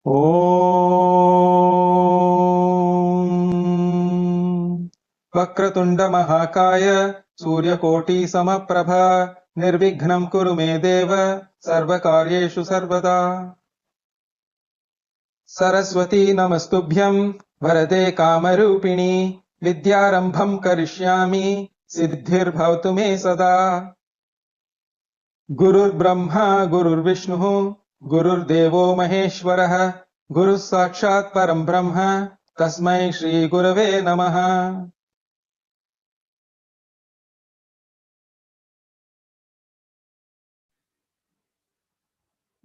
ॐ वक्रतुण्डमहाकाय सूर्यकोटिसमप्रभ निर्विघ्नं कुरु मे देव सर्वकार्येषु सर्वदा। सरस्वती नमस्तुभ्यं वरदे कामरूपिणि विद्यारम्भं करिष्यामि सिद्धिर्भवतु मे सदा। गुरुर्ब्रह्मा गुरुर्विष्णुः गुरुर्देवो महेश्वरः गुरुः साक्षात् परं ब्रह्म तस्मै श्रीगुरवे नमः।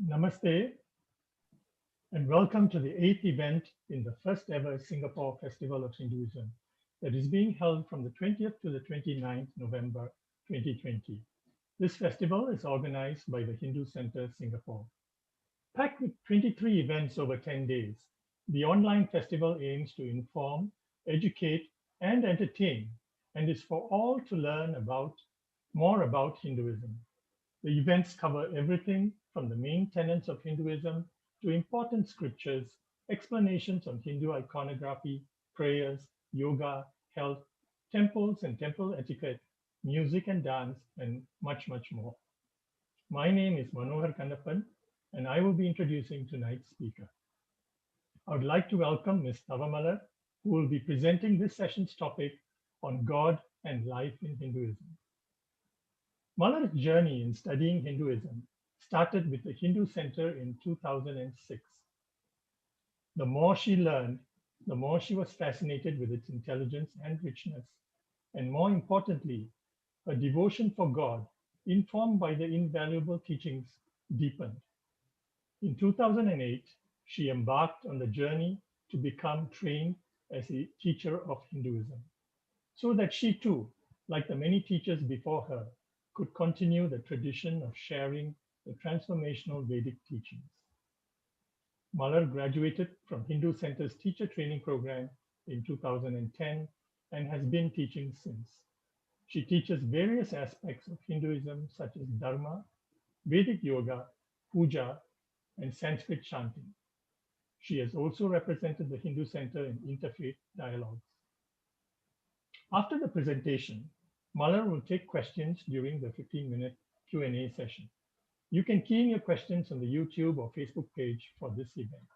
Namaste and welcome to the 8th event in the first ever Singapore Festival of Hinduism that is being held from the 20th to the 29th November 2020. This festival is organized by the Hindu Centre Singapore. Packed with 23 events over 10 days, the online festival aims to inform, educate and entertain and is for all to learn more about Hinduism. The events cover everything from the main tenets of Hinduism to important scriptures, explanations on Hindu iconography, prayers, yoga, health, temples and temple etiquette, music and dance, and much, much more. My name is Manohar Kannappan, and I will be introducing tonight's speaker. I would like to welcome Ms. Thavalamar, who will be presenting this session's topic on God and life in Hinduism. Malar's journey in studying Hinduism started with the Hindu Centre in 2006. The more she learned, the more she was fascinated with its intelligence and richness, and more importantly, her devotion for God, informed by the invaluable teachings, deepened. In 2008, she embarked on the journey to become trained as a teacher of Hinduism, so that she too, like the many teachers before her, could continue the tradition of sharing the transformational Vedic teachings. Malar graduated from Hindu Centre's teacher training program in 2010 and has been teaching since. She teaches various aspects of Hinduism such as Dharma, Vedic yoga, puja, and Sanskrit chanting. She has also represented the Hindu Centre in interfaith dialogues. After the presentation, Malar will take questions during the 15-minute Q&A session. You can key in your questions on the YouTube or Facebook page for this event.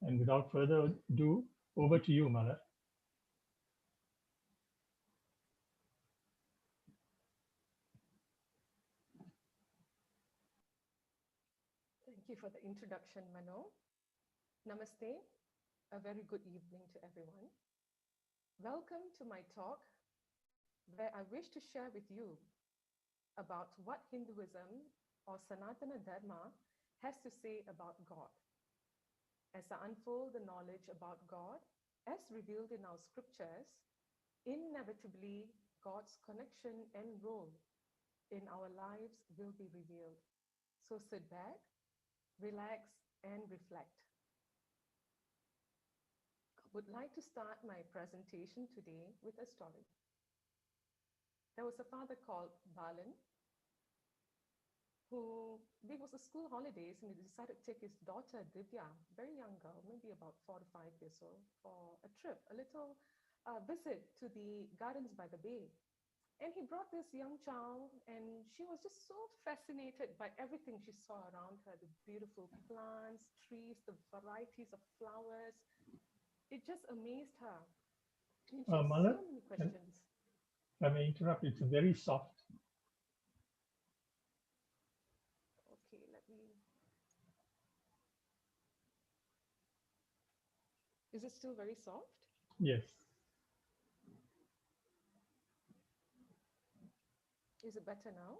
And without further ado, over to you, Malar. Thank you for the introduction, Mano. Namaste, a very good evening to everyone. Welcome to my talk, where I wish to share with you about what Hinduism or Sanatana Dharma has to say about God. As I unfold the knowledge about God, as revealed in our scriptures, inevitably God's connection and role in our lives will be revealed. So sit back, relax, and reflect. I would like to start my presentation today with a story. There was a father called Balan who, there was a school holidays and he decided to take his daughter Divya, very young girl, maybe about 4 to 5 years old, for a trip, a little visit to the gardens by the bay. And he brought this young child and she was just so fascinated by everything she saw around her, the beautiful plants, trees, the varieties of flowers. It just amazed her. And she had Malar, so many questions. I may interrupt, it's very soft. Okay, let me. Is it still very soft? Yes. Is it better now?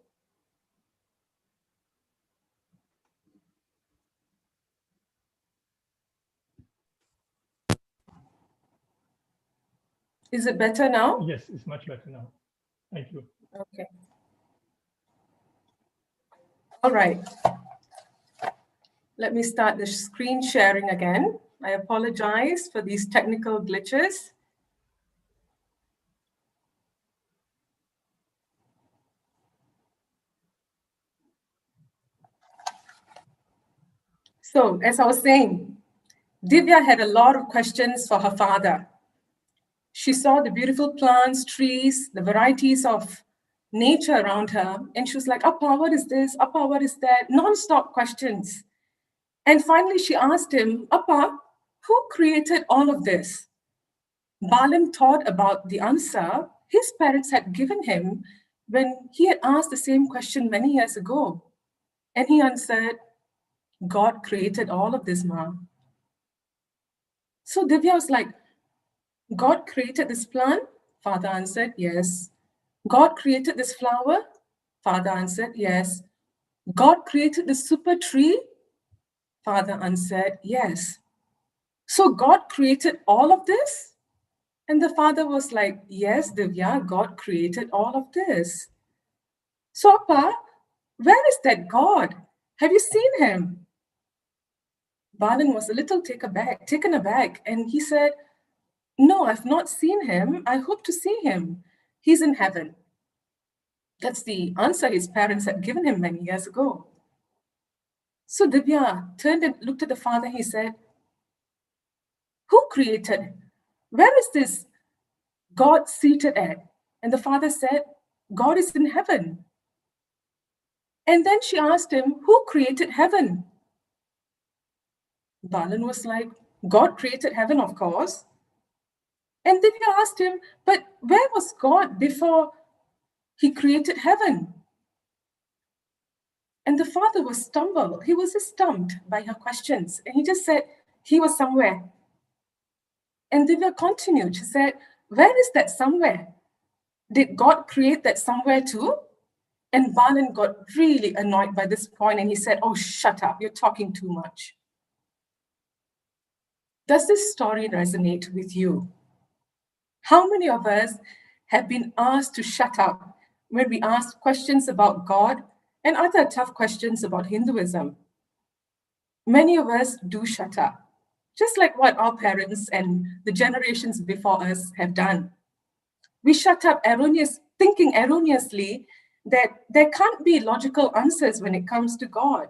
Is it better now? Yes, it's much better now. Thank you. Okay. All right. Let me start the screen sharing again. I apologize for these technical glitches. So, as I was saying, Divya had a lot of questions for her father. She saw the beautiful plants, trees, the varieties of nature around her, and she was like, Appa, what is this? Appa, what is that? Non-stop questions. And finally, she asked him, Appa, who created all of this? Balan thought about the answer his parents had given him when he had asked the same question many years ago. And he answered, God created all of this, Ma. So Divya was like, God created this plant? Father answered, yes. God created this flower? Father answered, yes. God created the super tree? Father answered, yes. So God created all of this? And the father was like, yes, Divya, God created all of this. So, Appa, where is that God? Have you seen him? Balan was a little taken aback, and he said, no, I've not seen him. I hope to see him. He's in heaven. That's the answer his parents had given him many years ago. So Divya turned and looked at the father. He said, who created? Where is this God seated at? And the father said, God is in heaven. And then she asked him, who created heaven? Balan was like, God created heaven, of course. And Divya asked him, but where was God before he created heaven? And the father was stumbled. He was just stumped by her questions. And he just said, he was somewhere. And Divya continued. She said, where is that somewhere? Did God create that somewhere too? And Balan got really annoyed by this point, and he said, oh, shut up. You're talking too much. Does this story resonate with you? How many of us have been asked to shut up when we ask questions about God and other tough questions about Hinduism? Many of us do shut up, just like what our parents and the generations before us have done. We shut up thinking erroneously that there can't be logical answers when it comes to God.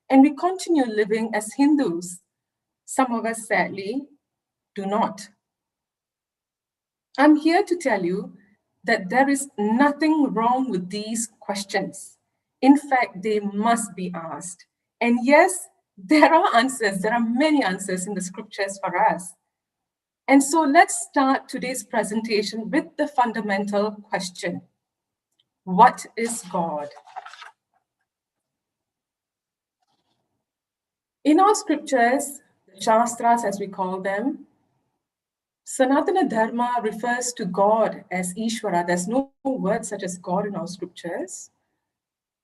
And we continue living as Hindus. Some of us, sadly, do not. I'm here to tell you that there is nothing wrong with these questions. In fact, they must be asked. And yes, there are answers. There are many answers in the scriptures for us. And so let's start today's presentation with the fundamental question. What is God? In our scriptures, the Shastras as we call them, Sanatana Dharma refers to God as Ishvara. There's no word such as God in our scriptures.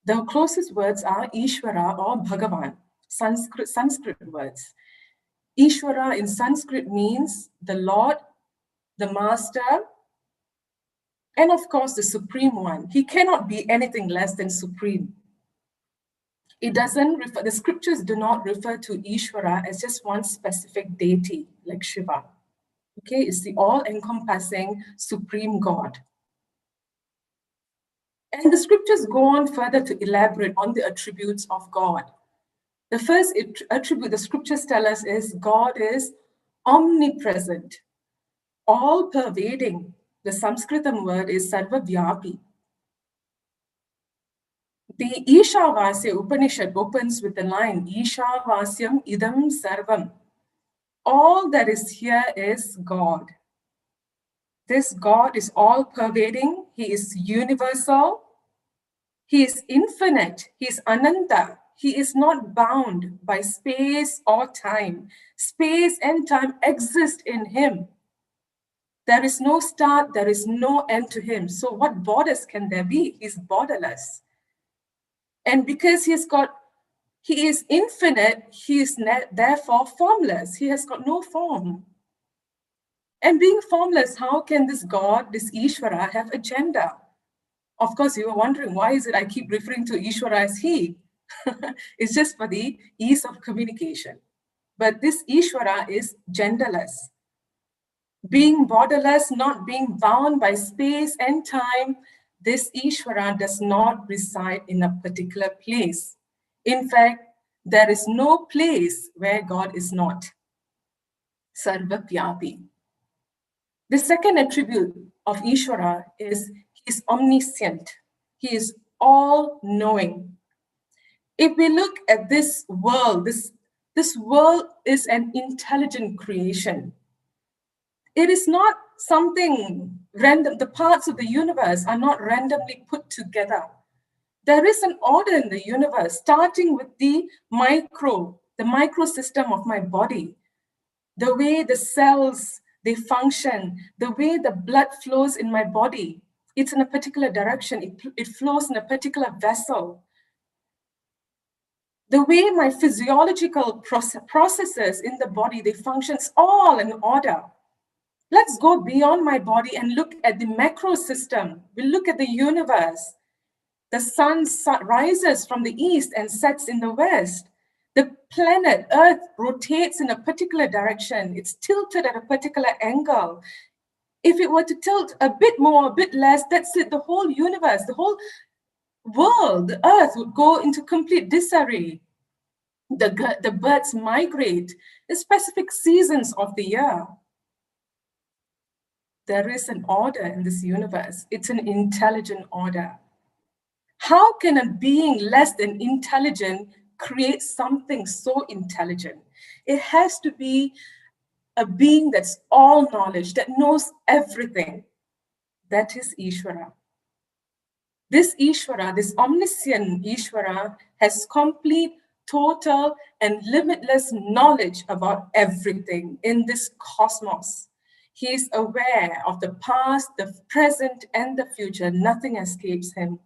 The closest words are Ishvara or Bhagavan, Sanskrit words. Ishvara in Sanskrit means the Lord, the Master, and of course the Supreme One. He cannot be anything less than supreme. The scriptures do not refer to Ishvara as just one specific deity like Shiva. Okay, it's the all-encompassing supreme God. And the scriptures go on further to elaborate on the attributes of God. The first attribute the scriptures tell us is God is omnipresent, all-pervading. The Sanskritam word is sarvavyapi. The Ishavasya Upanishad opens with the line, Ishavasyam idam sarvam. All that is here is God. This God is all-pervading. He is universal. He is infinite. He is ananta. He is not bound by space or time. Space and time exist in him. There is no start. There is no end to him. So what borders can there be? He's borderless. And because he is infinite, he is therefore formless. He has got no form. And being formless, how can this God, this Ishvara, have agenda? Of course, you are wondering, why is it I keep referring to Ishvara as he? It's just for the ease of communication. But this Ishvara is genderless. Being borderless, not being bound by space and time, this Ishvara does not reside in a particular place. In fact, There is no place where God is not. Sarvavyapi. The second attribute of Ishvara is he is omniscient. He is all-knowing. If we look at this world, this world is an intelligent creation. It is not something random. The parts of the universe are not randomly put together. There is an order in the universe, starting with the microsystem of my body, the way the cells, they function, the way the blood flows in my body. It's in a particular direction. It flows in a particular vessel. The way my physiological processes in the body, they function all in order. Let's go beyond my body and look at the macro system. We look at the universe. The sun rises from the east and sets in the west. The planet Earth rotates in a particular direction. It's tilted at a particular angle. If it were to tilt a bit more, a bit less, that's it. The whole universe, the whole world, the Earth would go into complete disarray. The birds migrate in specific seasons of the year. There is an order in this universe. It's an intelligent order. How can a being less than intelligent create something so intelligent? It has to be a being that's all knowledge, that knows everything. That is Ishvara. This Ishvara, this omniscient Ishvara, has complete, total, and limitless knowledge about everything in this cosmos. He is aware of the past, the present, and the future. Nothing escapes him.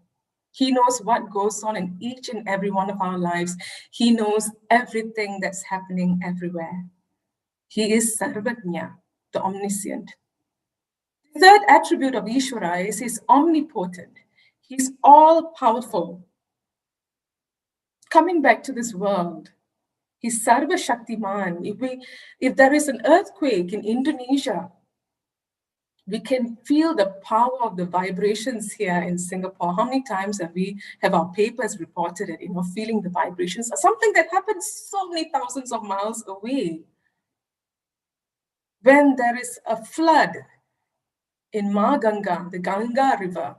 He knows what goes on in each and every one of our lives. He knows everything that's happening everywhere. He is Sarvajna, the omniscient. The third attribute of Ishvara is he's omnipotent. He's all-powerful. Coming back to this world, he's Sarva Shaktiman. If there is an earthquake in Indonesia, we can feel the power of the vibrations here in Singapore. How many times have our papers reported it, feeling the vibrations? Something that happens so many thousands of miles away. When there is a flood in Ganga, the Ganga River,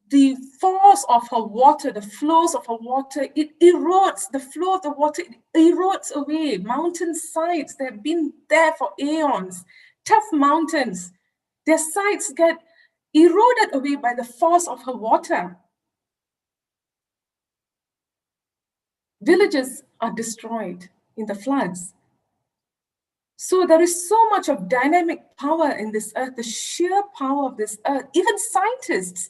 the force of her water, the flows of her water, it erodes, the flow of the water, it erodes away. Mountain sides, they've been there for aeons. Tough mountains, their sides get eroded away by the force of her water. Villages are destroyed in the floods. So there is so much of dynamic power in this earth, the sheer power of this earth. Even scientists,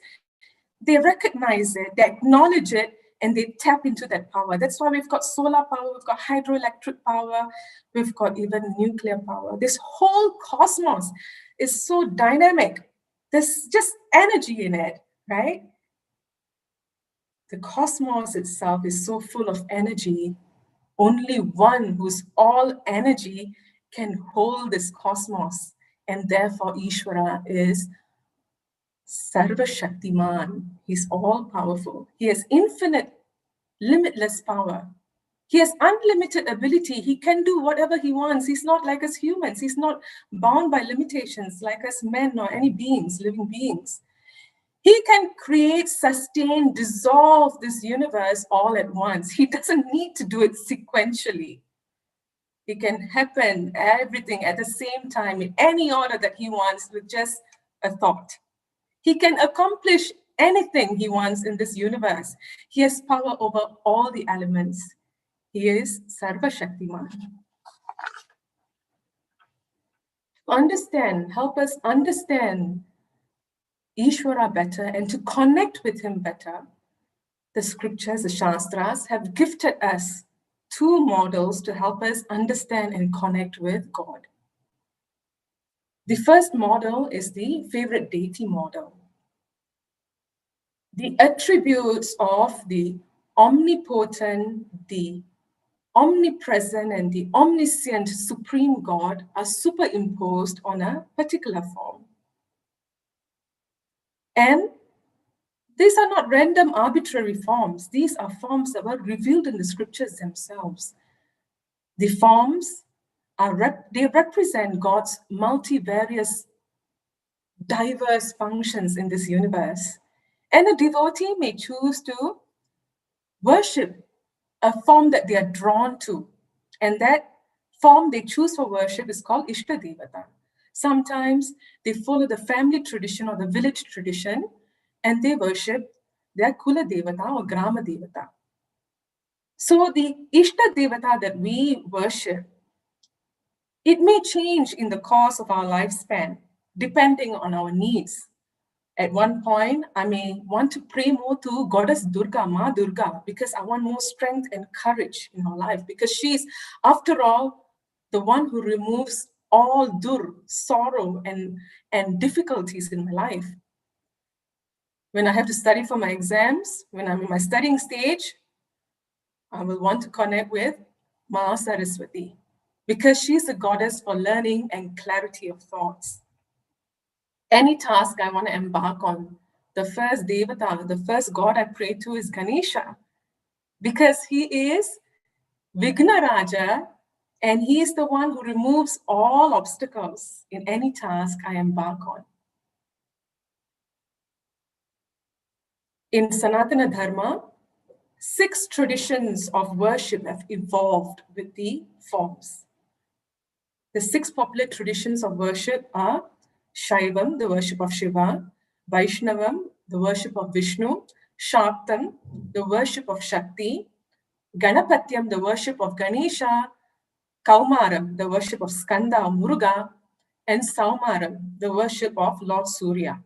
they recognize it, they acknowledge it, and they tap into that power. That's why we've got solar power, we've got hydroelectric power, we've got even nuclear power. This whole cosmos is so dynamic. There's just energy in it, right? The cosmos itself is so full of energy. Only one who's all energy can hold this cosmos. And therefore, Ishvara is Sarva Shaktiman. He's all powerful. He has infinite, limitless power. He has unlimited ability. He can do whatever he wants. He's not like us humans. He's not bound by limitations like us men or any beings, living beings. He can create, sustain, dissolve this universe all at once. He doesn't need to do it sequentially. It can happen, everything at the same time, in any order that he wants with just a thought. He can accomplish anything he wants in this universe. He has power over all the elements. He is Sarva Shaktiman. Help us understand Ishvara better and to connect with him better. The scriptures, the Shastras, have gifted us two models to help us understand and connect with God. The first model is the favorite deity model. The attributes of the omnipotent, the omnipresent, and the omniscient supreme God are superimposed on a particular form. And These are not random arbitrary forms. These are forms that were revealed in the scriptures themselves. The forms they represent God's multivarious, diverse functions in this universe. And a devotee may choose to worship a form that they are drawn to. And that form they choose for worship is called Ishta Devata. Sometimes they follow the family tradition or the village tradition and they worship their Kula Devata or Grama Devata. So the Ishta Devata that we worship, it may change in the course of our lifespan, depending on our needs. At one point, I may want to pray more to Goddess Durga, Ma Durga, because I want more strength and courage in our life, because she's, after all, the one who removes all sorrow and difficulties in my life. When I have to study for my exams, when I'm in my studying stage, I will want to connect with Ma Saraswati, because she's the goddess for learning and clarity of thoughts. Any task I want to embark on, the first Devata, the first God I pray to is Ganesha, because he is Vigna Raja, and he is the one who removes all obstacles in any task I embark on. In Sanatana Dharma, 6 traditions of worship have evolved with the forms. The 6 popular traditions of worship are Shaivam, the worship of Shiva; Vaishnavam, the worship of Vishnu; Shaktam, the worship of Shakti; Ganapatyam, the worship of Ganesha; Kaumaram, the worship of Skanda or Muruga; and Saumaram, the worship of Lord Surya.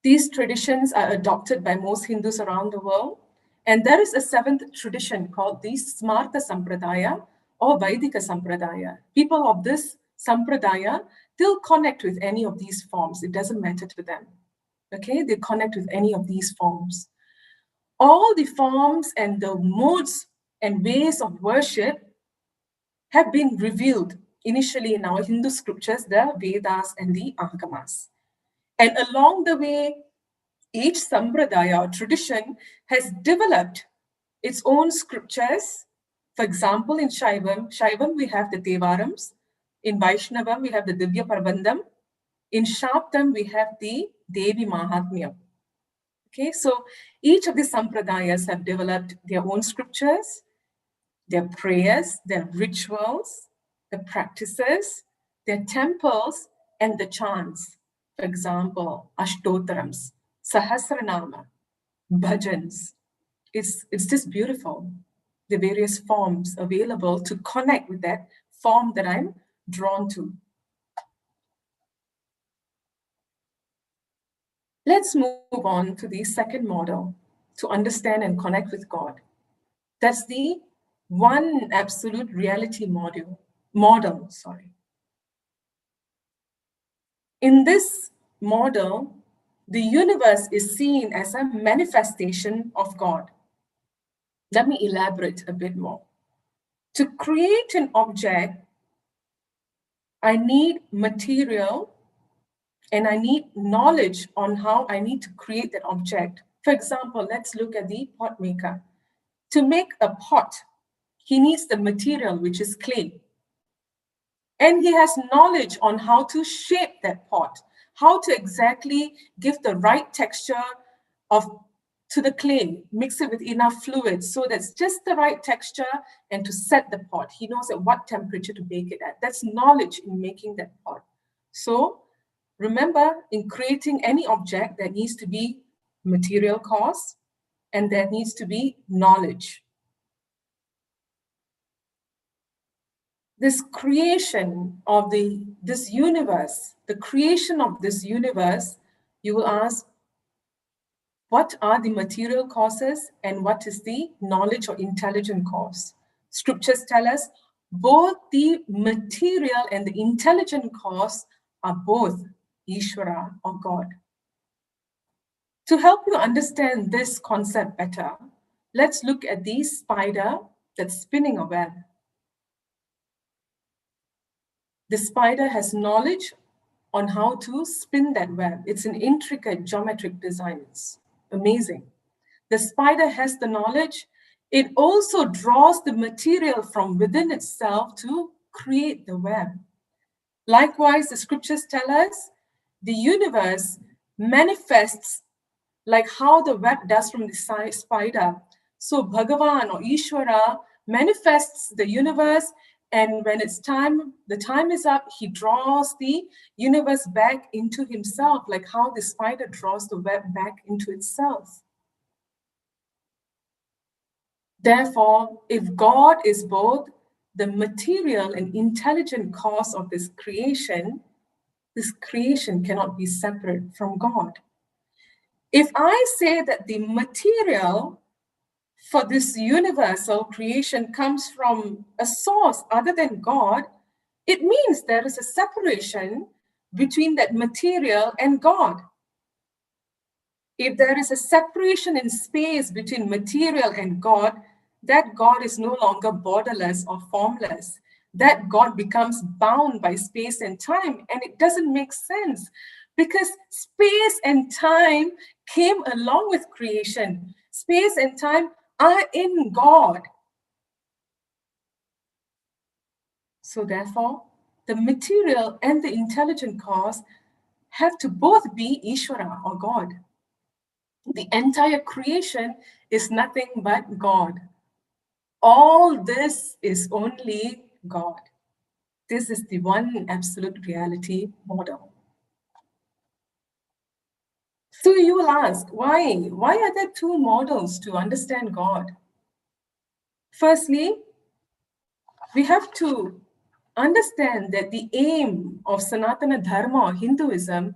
These traditions are adopted by most Hindus around the world. And there is a 7th tradition called the Smarta Sampradaya or Vaidika Sampradaya. People of this Sampradaya, they'll connect with any of these forms. It doesn't matter to them. Okay, they connect with any of these forms. All the forms and the modes and ways of worship have been revealed initially in our Hindu scriptures, the Vedas and the Agamas. And along the way, each sampradaya or tradition has developed its own scriptures. For example, in Shaivam we have the Devarams. In Vaishnavam, we have the Divya Prabandham. In Shaktam, we have the Devi Mahatmyam. Okay, so each of the sampradayas have developed their own scriptures, their prayers, their rituals, the practices, their temples, and the chants. For example, Ashtotarams, Sahasranama, bhajans. It's just beautiful. The various forms available to connect with that form that I'm drawn to. Let's move on to the second model to understand and connect with God. That's the one absolute reality model. In this model, the universe is seen as a manifestation of God. Let me elaborate a bit more. To create an object, I need material and I need knowledge on how I need to create that object. For example, let's look at the pot maker. To make a pot, he needs the material, which is clay. And he has knowledge on how to shape that pot, how to exactly give the right texture to the clay, mix it with enough fluid so that's just the right texture, and to set the pot. He knows at what temperature to bake it at. That's knowledge in making that pot. So remember, in creating any object, there needs to be material cost and there needs to be knowledge. This creation of this universe, the creation of this universe, you will ask, what are the material causes and what is the knowledge or intelligent cause? Scriptures tell us both the material and the intelligent cause are both Ishvara or God. To help you understand this concept better, let's look at the spider that's spinning a web. The spider has knowledge on how to spin that web. It's an intricate geometric design. It's amazing. The spider has the knowledge. It also draws the material from within itself to create the web. Likewise, the scriptures tell us the universe manifests like how the web does from the spider. So Bhagavan or Ishvara manifests the universe, and when it's time, the time is up, he draws the universe back into himself, like how the spider draws the web back into itself. Therefore, if God is both the material and intelligent cause of this creation cannot be separate from God. If I say that the material for this universal creation comes from a source other than God, it means there is a separation between that material and God. If there is a separation in space between material and God, that God is no longer borderless or formless. That God becomes bound by space and time, and it doesn't make sense because space and time came along with creation. Space and time are in God. So therefore, the material and the intelligent cause have to both be Ishvara or God. The entire creation is nothing but God. All this is only God. This is the one absolute reality model. So you will ask, why? Why are there two models to understand God? Firstly, we have to understand that the aim of Sanatana Dharma or Hinduism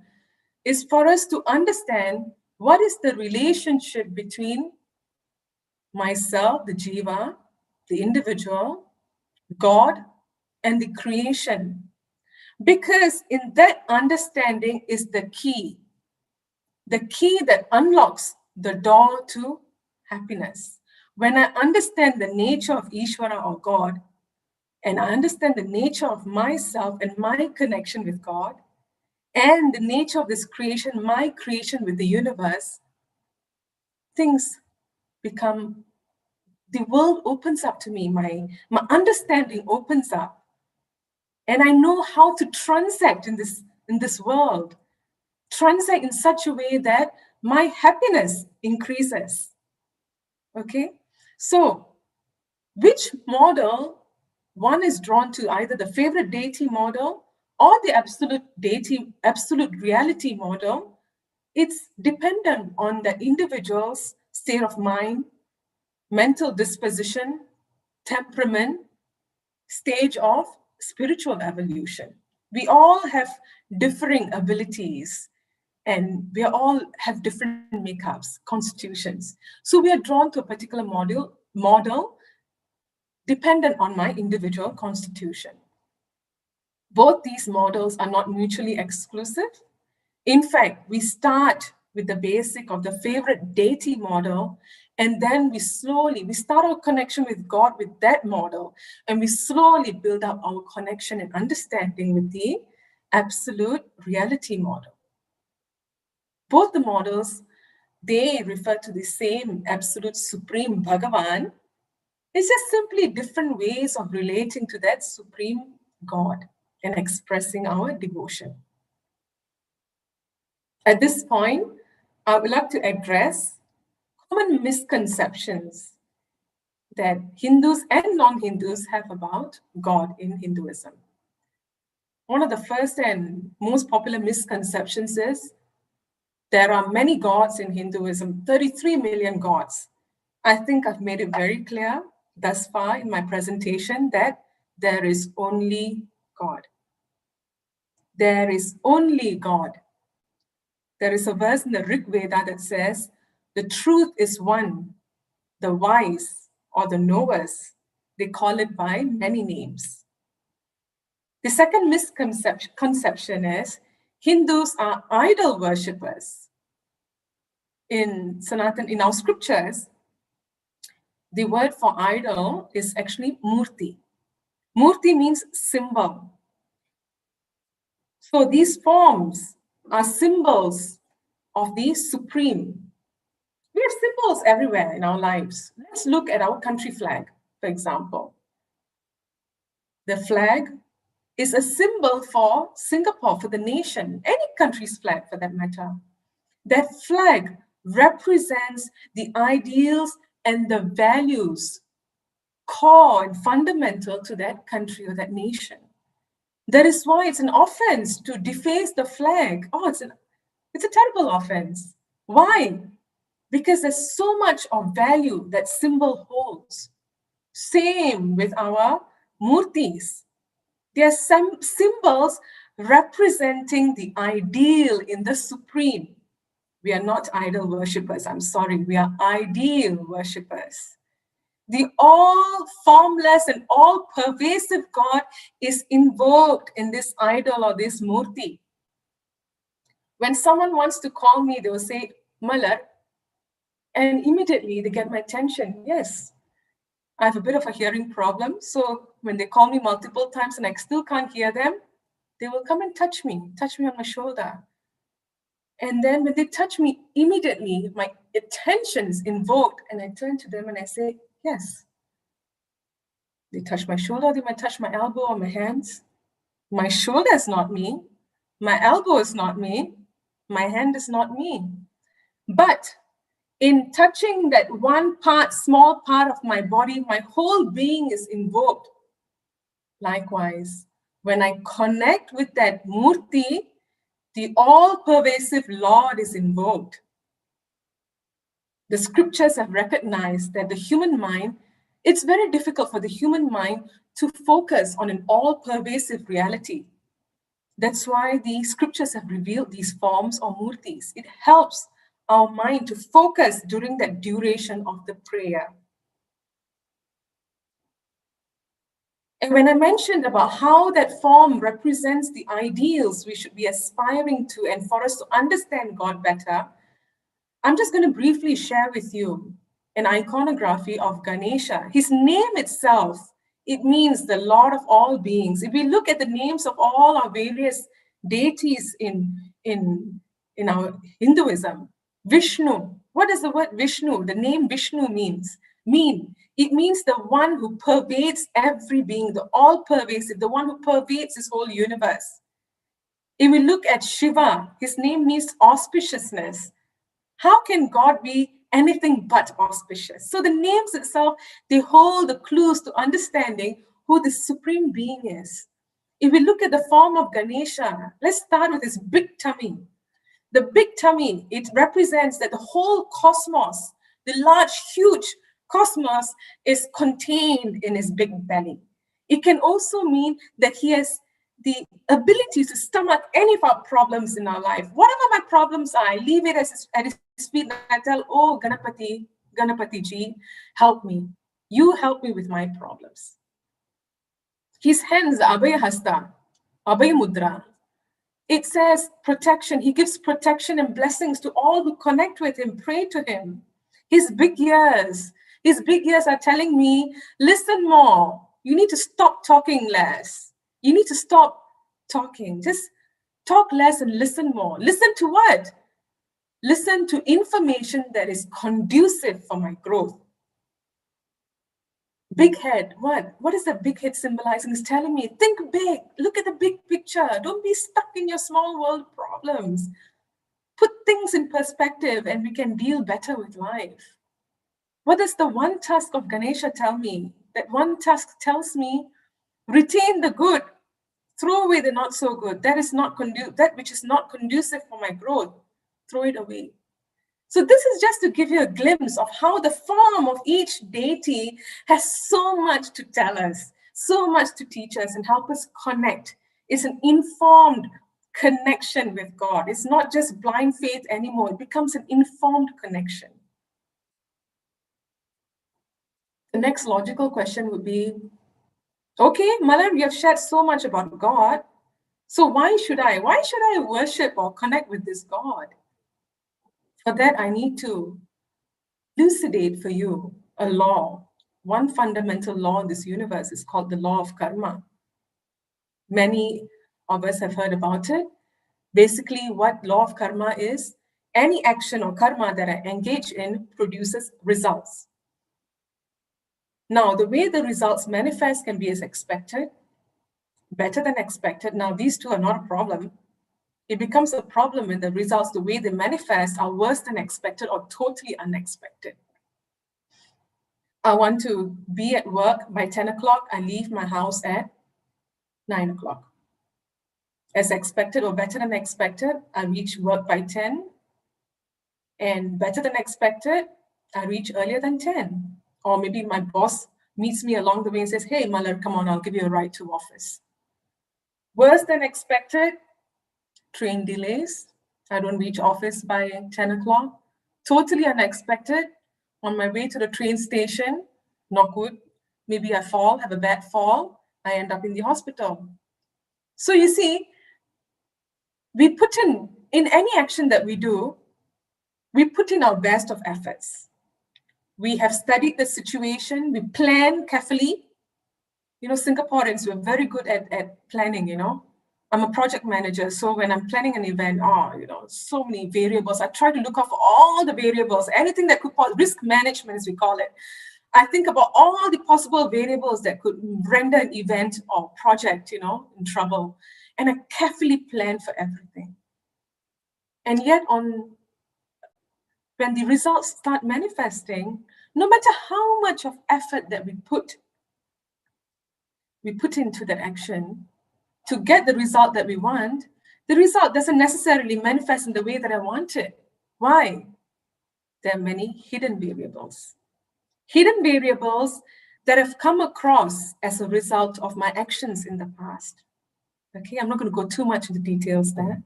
is for us to understand what is the relationship between myself, the jiva, the individual, God, and the creation. Because in that understanding is the key that unlocks the door to happiness. When I understand the nature of Ishvara or God, and I understand the nature of myself and my connection with God, and the nature of this creation, my creation with the universe, things become, the world opens up to me, my understanding opens up. And I know how to transact in this world, transact in such a way that my happiness increases. Okay? So, which model one is drawn to, either the favorite deity model or the absolute deity, absolute reality model? It's dependent on the individual's state of mind, mental disposition, temperament, stage of spiritual evolution. We all have differing abilities, and we all have different makeups, constitutions. So we are drawn to a particular model dependent on my individual constitution. Both these models are not mutually exclusive. In fact, we start with the basic of the favorite deity model, and then we start our connection with God with that model, and we slowly build up our connection and understanding with the absolute reality model. Both the models, they refer to the same absolute supreme Bhagavan. It's just simply different ways of relating to that supreme God and expressing our devotion. At this point, I would like to address common misconceptions that Hindus and non-Hindus have about God in Hinduism. One of the first and most popular misconceptions is there are many gods in Hinduism, 33 million gods. I think I've made it very clear thus far in my presentation that there is only God. There is only God. There is a verse in the Rig Veda that says, the truth is one, the wise or the knowers, they call it by many names. The second misconception is Hindus are idol worshippers. In our scriptures, the word for idol is actually murti. Murti means symbol. So these forms are symbols of the supreme. We have symbols everywhere in our lives. Let's look at our country flag, for example. The flag is a symbol for Singapore, for the nation, any country's flag for that matter. That flag represents the ideals and the values core and fundamental to that country or that nation. That is why it's an offense to deface the flag. Oh, it's a terrible offense. Why? Because there's so much of value that symbol holds. Same with our murtis. They are some symbols representing the ideal in the supreme. We are not idol worshippers, I'm sorry, we are ideal worshippers. The all formless and all pervasive God is invoked in this idol or this murti. When someone wants to call me, they will say, Malar, and immediately they get my attention. Yes, I have a bit of a hearing problem. So when they call me multiple times and I still can't hear them, they will come and touch me on my shoulder. And then when they touch me, immediately my attention is invoked and I turn to them and I say, yes. They touch my shoulder, they might touch my elbow or my hands. My shoulder is not me. My elbow is not me. My hand is not me. But in touching that one part, small part of my body, my whole being is invoked. Likewise, when I connect with that murti, the all-pervasive Lord is invoked. The scriptures have recognized that the human mind, it's very difficult for the human mind to focus on an all-pervasive reality. That's why the scriptures have revealed these forms or murtis. It helps our mind to focus during that duration of the prayer. And when I mentioned about how that form represents the ideals we should be aspiring to and for us to understand God better, I'm just going to briefly share with you an iconography of Ganesha. His name itself, it means the Lord of all beings. If we look at the names of all our various deities in our Hinduism, Vishnu, what does the word Vishnu, the name Vishnu mean? It means the one who pervades every being, the all-pervasive, the one who pervades this whole universe. If we look at Shiva, his name means auspiciousness. How can God be anything but auspicious? So the names itself, they hold the clues to understanding who the supreme being is. If we look at the form of Ganesha, let's start with his big tummy. The big tummy, it represents that the whole cosmos, the large, huge cosmos is contained in his big belly. It can also mean that he has the ability to stomach any of our problems in our life. Whatever my problems are, I leave it at his feet and I tell, oh, Ganapati ji, help me. You help me with my problems. His hands, Abhaya Hasta, Abhaya Mudra. It says protection. He gives protection and blessings to all who connect with him, pray to him. His big ears are telling me, listen more. You need to stop talking less. You need to stop talking. Just talk less and listen more. Listen to what? Listen to information that is conducive for my growth. Big head, what? What is that big head symbolizing? It's telling me, think big, look at the big picture. Don't be stuck in your small world problems. Put things in perspective and we can deal better with life. What does the one tusk of Ganesha tell me? That one tusk tells me, retain the good, throw away the not so good. That which is not conducive for my growth, throw it away. So this is just to give you a glimpse of how the form of each deity has so much to tell us, so much to teach us and help us connect. It's an informed connection with God. It's not just blind faith anymore. It becomes an informed connection. The next logical question would be, okay, Malar, we have shared so much about God. So why should I worship or connect with this God? For that, I need to elucidate for you a law. One fundamental law in this universe is called the law of karma. Many of us have heard about it. Basically, what law of karma is, any action or karma that I engage in produces results. Now, the way the results manifest can be as expected, better than expected. Now, these two are not a problem. It becomes a problem when the results, the way they manifest, are worse than expected or totally unexpected. I want to be at work by 10 o'clock. I leave my house at 9 o'clock. As expected or better than expected, I reach work by 10. And better than expected, I reach earlier than 10. Or maybe my boss meets me along the way and says, hey, Malar, come on, I'll give you a ride to office. Worse than expected, train delays. I don't reach office by 10 o'clock. Totally unexpected. On my way to the train station, not good. Maybe I fall, have a bad fall. I end up in the hospital. So you see, we put in any action that we do, we put in our best of efforts. We have studied the situation. We plan carefully. You know, Singaporeans, we're very good at planning, you know. I'm a project manager, so when I'm planning an event, so many variables. I try to look out for all the variables, anything that could cause risk management, as we call it. I think about all the possible variables that could render an event or project, in trouble. And I carefully plan for everything. And yet when the results start manifesting, no matter how much of effort that we put into that action to get the result that we want, the result doesn't necessarily manifest in the way that I want it. Why? There are many hidden variables. Hidden variables that have come across as a result of my actions in the past. Okay, I'm not going to go too much into details there.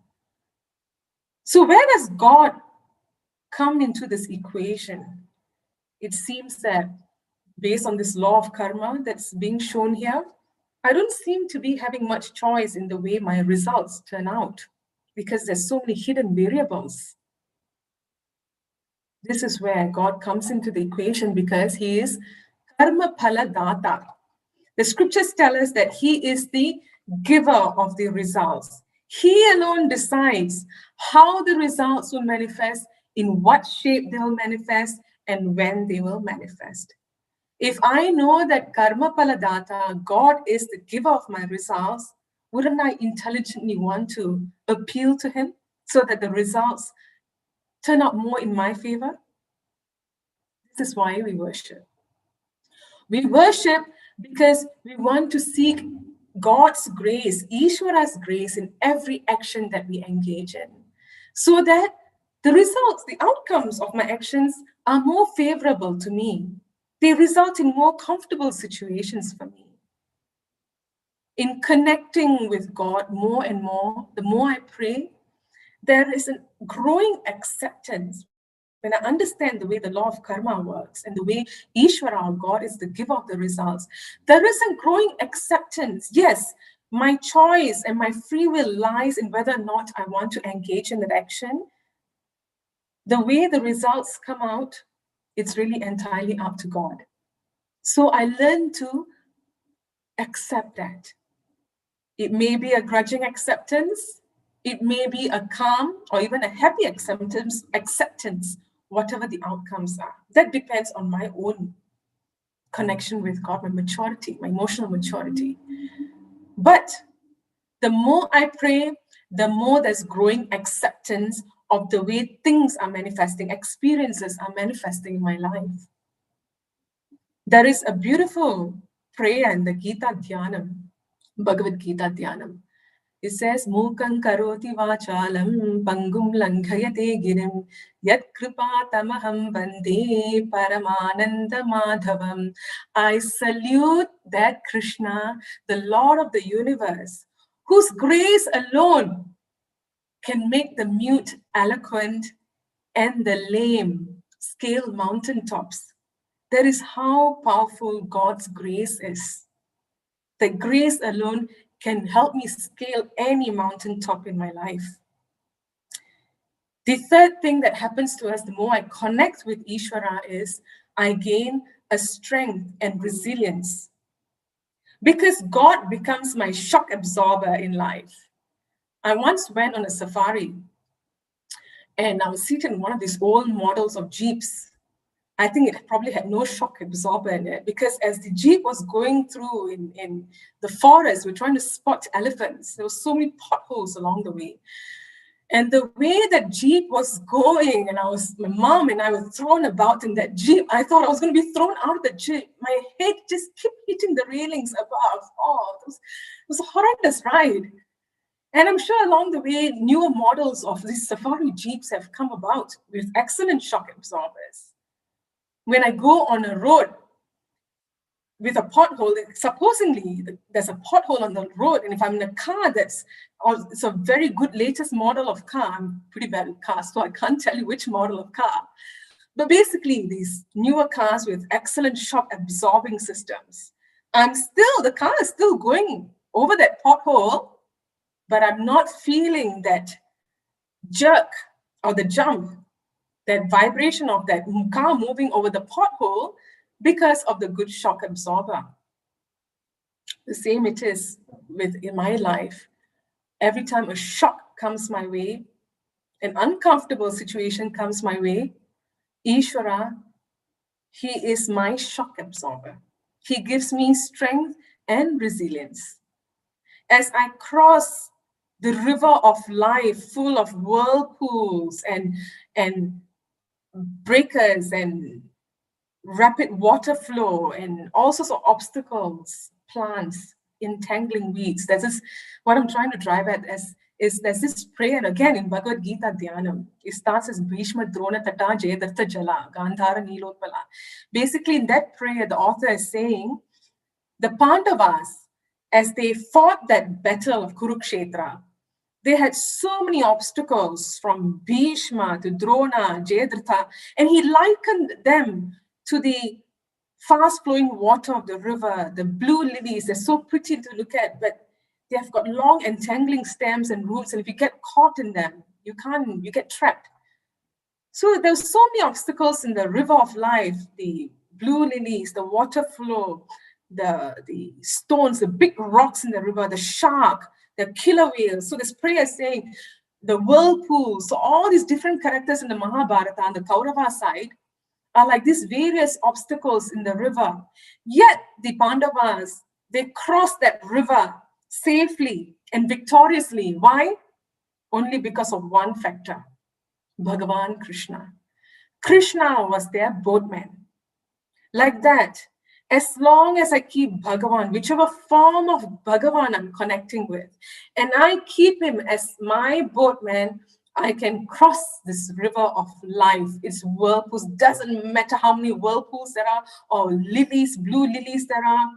So where does God come into this equation? It seems that based on this law of karma that's being shown here, I don't seem to be having much choice in the way my results turn out because there's so many hidden variables. This is where God comes into the equation because he is karma phala data. The scriptures tell us that he is the giver of the results. He alone decides how the results will manifest, in what shape they will manifest, and when they will manifest. If I know that karma phala data, God is the giver of my results, wouldn't I intelligently want to appeal to him so that the results turn out more in my favor? This is why we worship. We worship because we want to seek God's grace, Ishwara's grace in every action that we engage in, so that the results, the outcomes of my actions are more favorable to me. They result in more comfortable situations for me. In connecting with God more and more, the more I pray, there is a growing acceptance. When I understand the way the law of karma works and the way Ishwara, our God, is the giver of the results, there is a growing acceptance. Yes, my choice and my free will lies in whether or not I want to engage in that action. The way the results come out, it's really entirely up to God. So I learn to accept that. It may be a grudging acceptance. It may be a calm or even a happy acceptance, whatever the outcomes are. That depends on my own connection with God, my maturity, my emotional maturity. But the more I pray, the more there's growing acceptance of the way things are manifesting, experiences are manifesting in my life. There is a beautiful prayer in the Gita Dhyanam, Bhagavad Gita Dhyanam. It says, Mukang karoti vachalam pangum langhayate girim yat kripa tamaham bande paramananda madhavam. I salute that Krishna, the Lord of the universe, whose grace alone can make the mute eloquent and the lame scale mountaintops. That is how powerful God's grace is. The grace alone can help me scale any mountaintop in my life. The third thing that happens to us, the more I connect with Ishwara, is I gain a strength and resilience. Because God becomes my shock absorber in life. I once went on a safari and I was seated in one of these old models of Jeeps. I think it probably had no shock absorber in it because as the Jeep was going through in the forest, we're trying to spot elephants. There were so many potholes along the way. And the way that Jeep was going, and my mom and I were thrown about in that Jeep. I thought I was going to be thrown out of the Jeep. My head just kept hitting the railings above. Oh, it was a horrendous ride. And I'm sure along the way, newer models of these safari Jeeps have come about with excellent shock absorbers. When I go on a road with a pothole, supposedly there's a pothole on the road, and if I'm in a car it's a very good latest model of car. I'm pretty bad at cars, so I can't tell you which model of car. But basically, these newer cars with excellent shock absorbing systems. The car is still going over that pothole, but I'm not feeling that jerk or the jump, that vibration of that car moving over the pothole because of the good shock absorber. The same it is in my life. Every time a shock comes my way, an uncomfortable situation comes my way, Ishvara, he is my shock absorber. He gives me strength and resilience. As I cross the river of life full of whirlpools and breakers and rapid water flow and all sorts of obstacles, plants, entangling weeds. What I'm trying to drive at is there's this prayer again in Bhagavad Gita Dhyanam. It starts as Bhishma Drona Tata Jayadartha Jala Gandhara Nilotpala. Basically, in that prayer, the author is saying the Pandavas, as they fought that battle of Kurukshetra, they had so many obstacles from Bhishma to Drona, Jayadartha, and he likened them to the fast-flowing water of the river, the blue lilies. They're so pretty to look at, but they have got long entangling stems and roots, and if you get caught in them, you get trapped. So there's so many obstacles in the river of life, the blue lilies, the water flow, the stones, the big rocks in the river, the shark, the killer whales. So this prayer is saying the whirlpool. So all these different characters in the Mahabharata on the Kaurava side are like these various obstacles in the river. Yet the Pandavas, they crossed that river safely and victoriously. Why? Only because of one factor, Bhagavan Krishna. Krishna was their boatman. Like that, as long as I keep Bhagavan, whichever form of Bhagavan I'm connecting with, and I keep him as my boatman, I can cross this river of life. It's whirlpools. Doesn't matter how many whirlpools there are or lilies, blue lilies there are.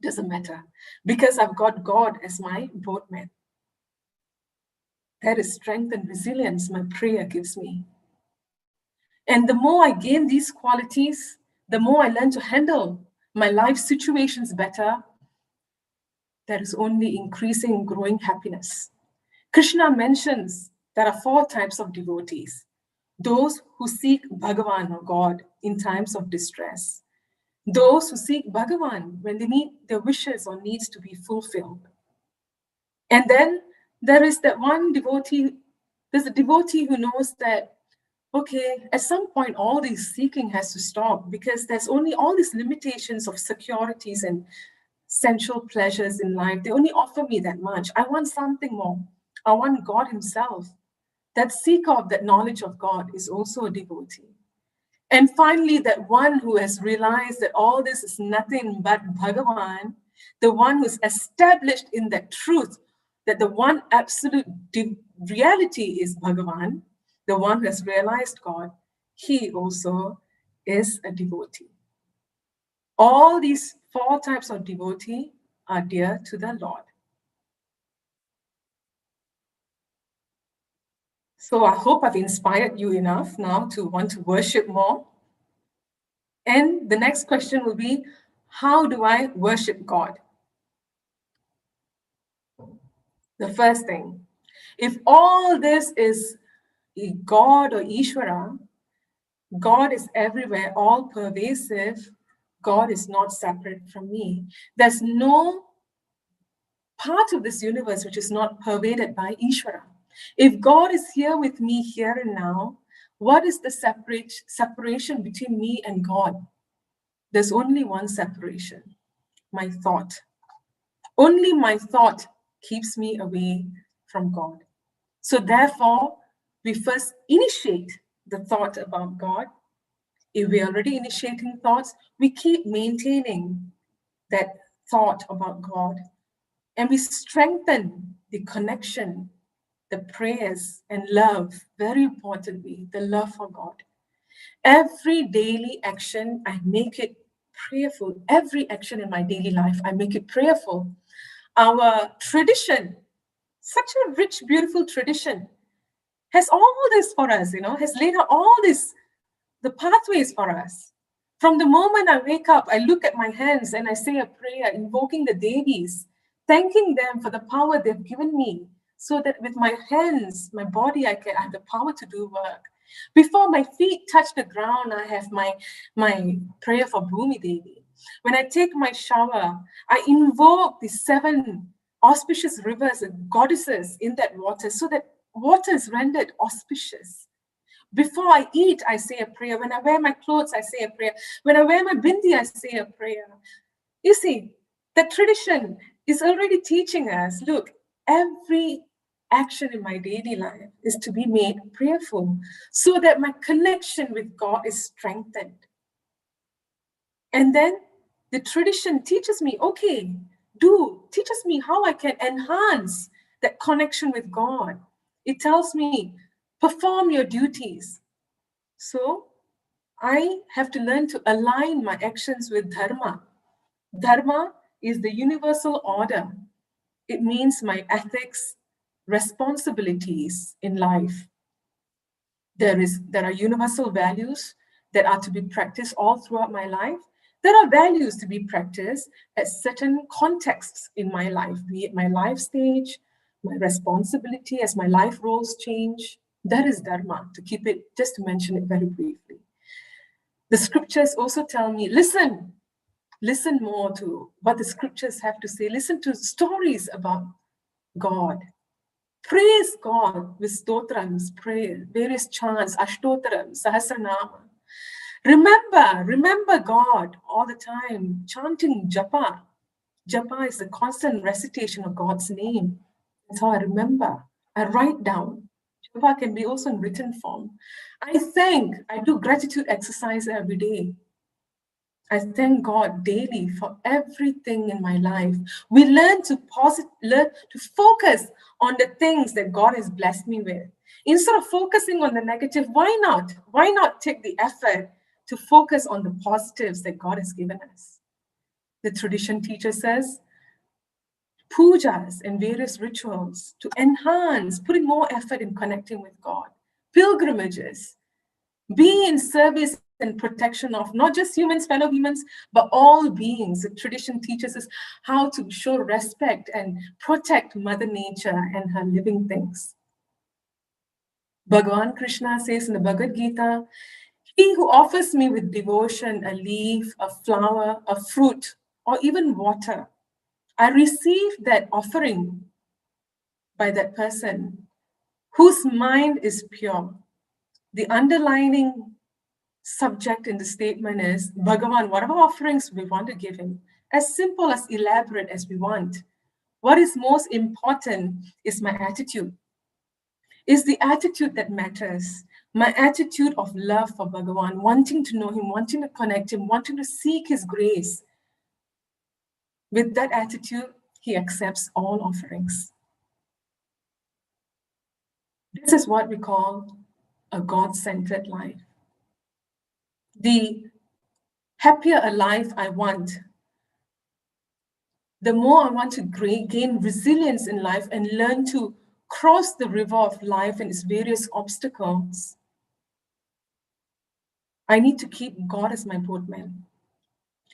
Doesn't matter because I've got God as my boatman. That is strength and resilience my prayer gives me. And the more I gain these qualities, the more I learn to handle my life situations better. There is only increasing, growing happiness. Krishna mentions there are 4 types of devotees. Those who seek Bhagavan or God in times of distress. Those who seek Bhagavan when they need their wishes or needs to be fulfilled. And then there is that one devotee, there's a devotee who knows that, okay, at some point, all this seeking has to stop because there's only all these limitations of securities and sensual pleasures in life. They only offer me that much. I want something more. I want God himself. That seeker of that knowledge of God is also a devotee. And finally, that one who has realized that all this is nothing but Bhagavan, the one who's established in that truth, that the one absolute reality is Bhagavan, the one who has realized God, he also is a devotee. All these 4 types of devotee are dear to the Lord. So I hope I've inspired you enough now to want to worship more. And the next question will be, how do I worship God? The first thing, if all this is God or Ishvara, God is everywhere, all pervasive, God is not separate from me. There's no part of this universe which is not pervaded by Ishvara. If God is here with me here and now, what is the separation between me and God? There's only one separation, my thought. Only my thought keeps me away from God. So therefore, we first initiate the thought about God. If we're already initiating thoughts, we keep maintaining that thought about God. And we strengthen the connection, the prayers and love, very importantly, the love for God. Every daily action, I make it prayerful. Every action in my daily life, I make it prayerful. Our tradition, such a rich, beautiful tradition, has all this for us, has laid out all this, the pathways for us. From the moment I wake up, I look at my hands and I say a prayer, invoking the Devis, thanking them for the power they've given me, so that with my hands, my body, I have the power to do work. Before my feet touch the ground, I have my prayer for Bhumi Devi. When I take my shower, I invoke the 7 auspicious rivers and goddesses in that water, so that water is rendered auspicious. Before I eat, I say a prayer. When I wear my clothes, I say a prayer. When I wear my bindi, I say a prayer. You see, the tradition is already teaching us, look, every action in my daily life is to be made prayerful, so that my connection with God is strengthened. And then the tradition teaches me, teaches me how I can enhance that connection with God. It tells me, perform your duties. So I have to learn to align my actions with Dharma. Dharma is the universal order. It means my ethics, responsibilities in life. There are universal values that are to be practiced all throughout my life. There are values to be practiced at certain contexts in my life, be it my life stage, my responsibility as my life roles change. That is Dharma, just to mention it very briefly. The scriptures also tell me, listen more to what the scriptures have to say. Listen to stories about God. Praise God with stotrams, prayer, various chants, ashtotaram, sahasranama. Remember God all the time, chanting japa. Japa is the constant recitation of God's name. That's how I remember. I write down. Japa can be also in written form. I do gratitude exercise every day. I thank God daily for everything in my life. We learn to focus on the things that God has blessed me with. Instead of focusing on the negative, why not? Why not take the effort to focus on the positives that God has given us? The tradition teaches us pujas and various rituals to enhance, putting more effort in connecting with God. Pilgrimages, being in service and protection of not just humans, fellow humans, but all beings. The tradition teaches us how to show respect and protect Mother Nature and her living things. Bhagavan Krishna says in the Bhagavad Gita, he who offers me with devotion a leaf, a flower, a fruit, or even water, I receive that offering by that person whose mind is pure. The underlining subject in the statement is, Bhagavan, whatever offerings we want to give him, as simple, as elaborate as we want, what is most important is my attitude. Is the attitude that matters. My attitude of love for Bhagavan, wanting to know him, wanting to connect him, wanting to seek his grace. With that attitude, he accepts all offerings. This is what we call a God-centered life. The happier a life I want, the more I want to gain resilience in life and learn to cross the river of life and its various obstacles, I need to keep God as my boatman.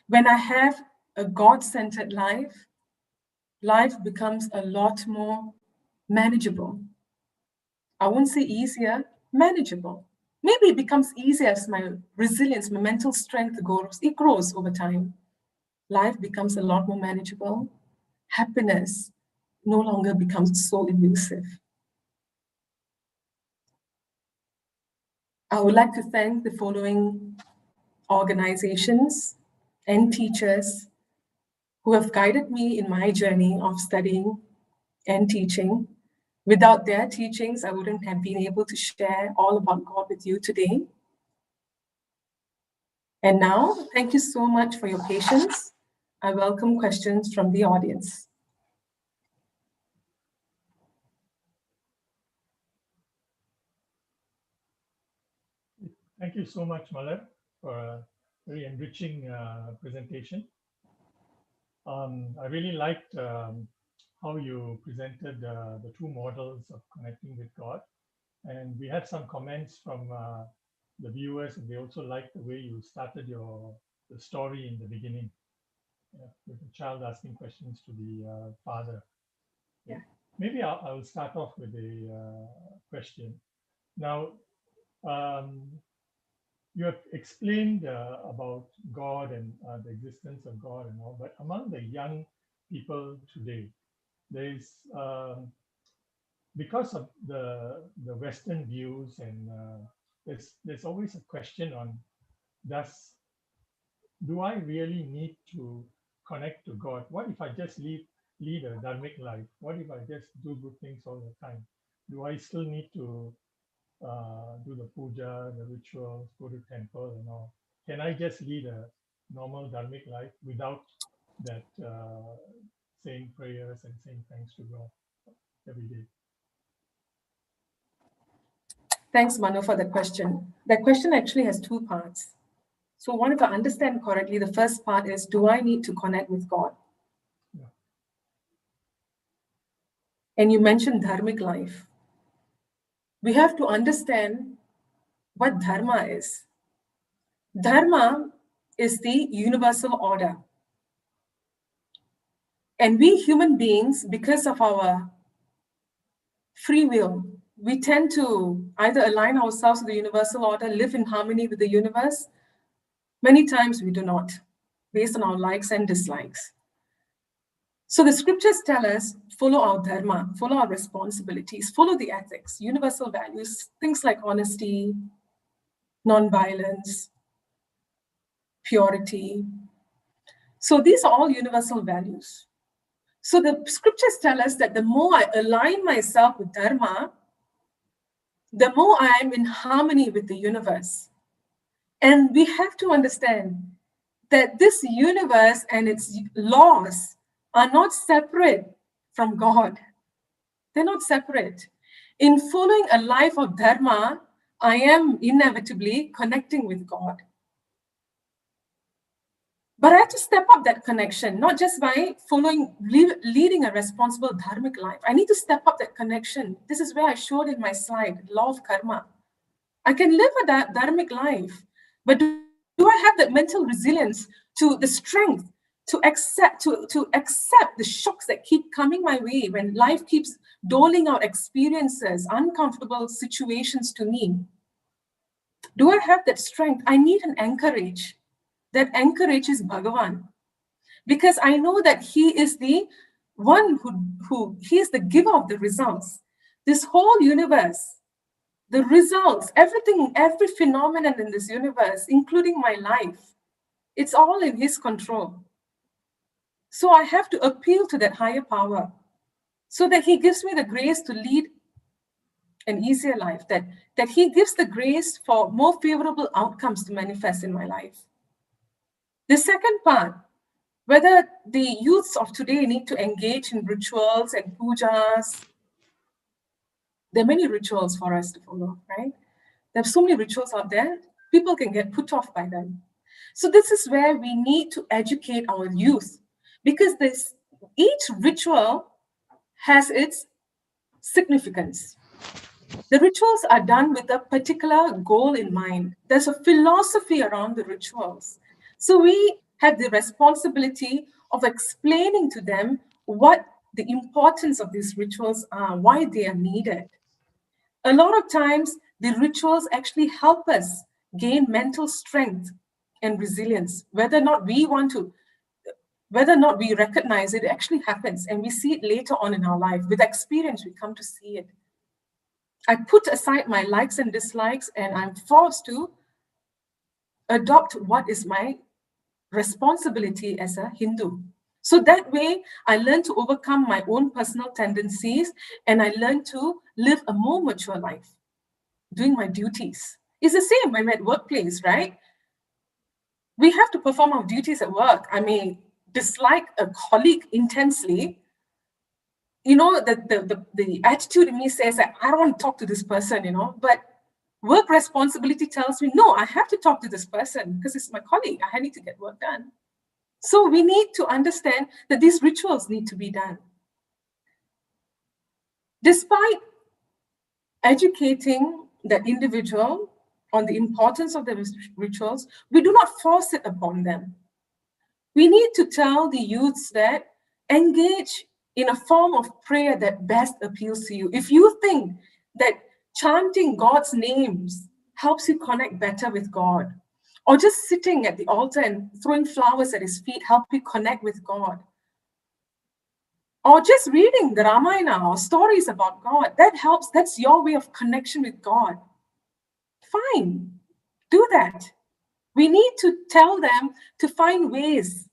When I have a God-centered life, life becomes a lot more manageable. I won't say easier, manageable. Maybe it becomes easier as my resilience, my mental strength grows. It grows over time. Life becomes a lot more manageable. Happiness no longer becomes so elusive. I would like to thank the following organizations and teachers who have guided me in my journey of studying and teaching. Without their teachings, I wouldn't have been able to share all about God with you today. And now, thank you so much for your patience. I welcome questions from the audience. Thank you so much, Malar, for a very enriching presentation. I really liked how you presented the two models of connecting with God. And we had some comments from the viewers, and they also liked the way you started the story in the beginning, with the child asking questions to the father. Yeah. Maybe I'll start off with a question. Now, you have explained about God and the existence of God and all, but among the young people today, there's because of the Western views, and there's always a question on do I really need to connect to God? What if I just lead a dharmic life? What if I just do good things all the time? Do I still need to do the puja, the rituals, go to temple and all? Can I just lead a normal dharmic life without that saying prayers and saying thanks to God every day? Thanks, Manu, for the question. That question actually has two parts. So one, if I understand correctly, the first part is, do I need to connect with God? Yeah. And you mentioned dharmic life. We have to understand what dharma is. Dharma is the universal order. And we human beings, because of our free will, we tend to either align ourselves with the universal order, live in harmony with the universe. Many times we do not, based on our likes and dislikes. So the scriptures tell us, follow our dharma, follow our responsibilities, follow the ethics, universal values, things like honesty, non-violence, purity. So these are all universal values. So the scriptures tell us that the more I align myself with dharma, the more I am in harmony with the universe. And we have to understand that this universe and its laws are not separate from God. They're not separate. In following a life of dharma, I am inevitably connecting with God. But I have to step up that connection, not just by leading a responsible dharmic life. I need to step up that connection. This is where I showed in my slide, law of karma. I can live a dharmic life, but do I have that mental resilience to the strength to accept the shocks that keep coming my way when life keeps doling out experiences, uncomfortable situations to me? Do I have that strength? I need an anchorage. That anchorage is Bhagavan, because I know that he is the one he is the giver of the results. This whole universe, the results, everything, every phenomenon in this universe, including my life, it's all in his control. So I have to appeal to that higher power so that he gives me the grace to lead an easier life, that he gives the grace for more favorable outcomes to manifest in my life. The second part, whether the youths of today need to engage in rituals and pujas. There are many rituals for us to follow, right? There are so many rituals out there, people can get put off by them. So this is where we need to educate our youth, because each ritual has its significance. The rituals are done with a particular goal in mind. There's a philosophy around the rituals. So we have the responsibility of explaining to them what the importance of these rituals are, why they are needed. A lot of times, the rituals actually help us gain mental strength and resilience, whether or not we want to Whether or not we recognize it, it actually happens, and we see it later on in our life. With experience, we come to see it. I put aside my likes and dislikes, and I'm forced to adopt what is my responsibility as a Hindu. So that way, I learn to overcome my own personal tendencies, and I learn to live a more mature life, doing my duties. It's the same when we're at workplace, right? We have to perform our duties at work. I may dislike a colleague intensely. You know, the attitude in me says that I don't want to talk to this person, you know, but work responsibility tells me, no, I have to talk to this person because it's my colleague. I need to get work done. So we need to understand that these rituals need to be done. Despite educating the individual on the importance of the rituals, we do not force it upon them. We need to tell the youths that engage in a form of prayer that best appeals to you. If you think that chanting God's names helps you connect better with God, or just sitting at the altar and throwing flowers at his feet help you connect with God, or just reading the Ramayana or stories about God, that helps. That's your way of connection with God. Fine, do that. We need to tell them to find ways